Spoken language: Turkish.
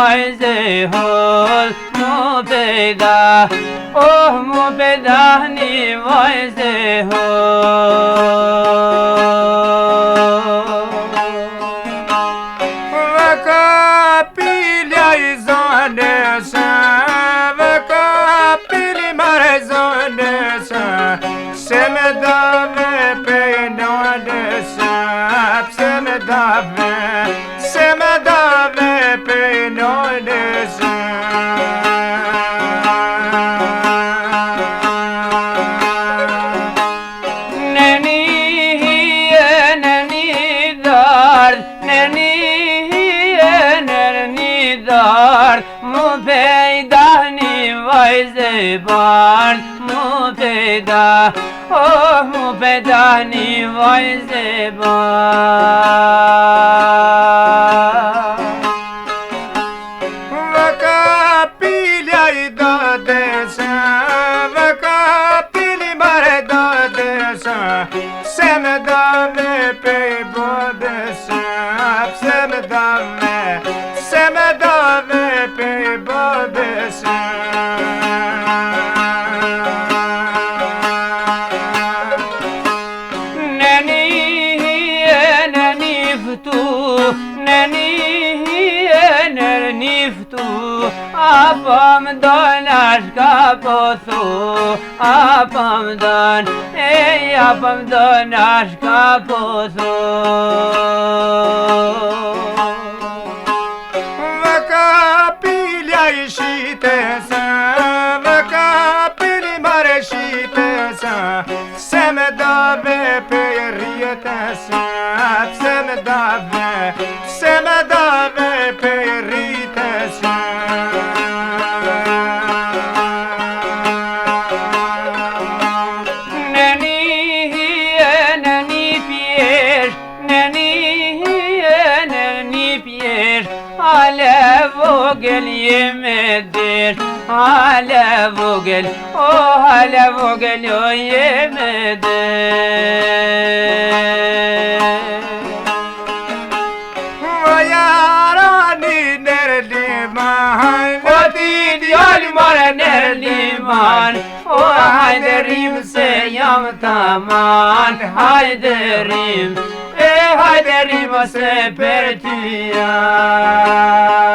vajze hol mu pejda mu pejda një vajze hol Vëka pilja I zonësë Vëka pili mare zonësë Se me dave pejnonësë Se me dave pejnonësë mu pejda një vajze ban mu pejda mu pejda një vajze ban Vëka pilja I dodesë Vëka pili mare dodesë Se me dave pej bodesë Se me dave pej bodesë niftu apam don ashka pothu apam don ashka pothu Vëka pilja I shitesë Vëka pili mare shitesë Se me dave pej rjetesë Se me dave pej rritesë Ale vogel jeme desh Ale vogel jeme desh Vajarani nerliman Oti djali mare nerliman hajde rim se jam taman Hajde rim se per ty jam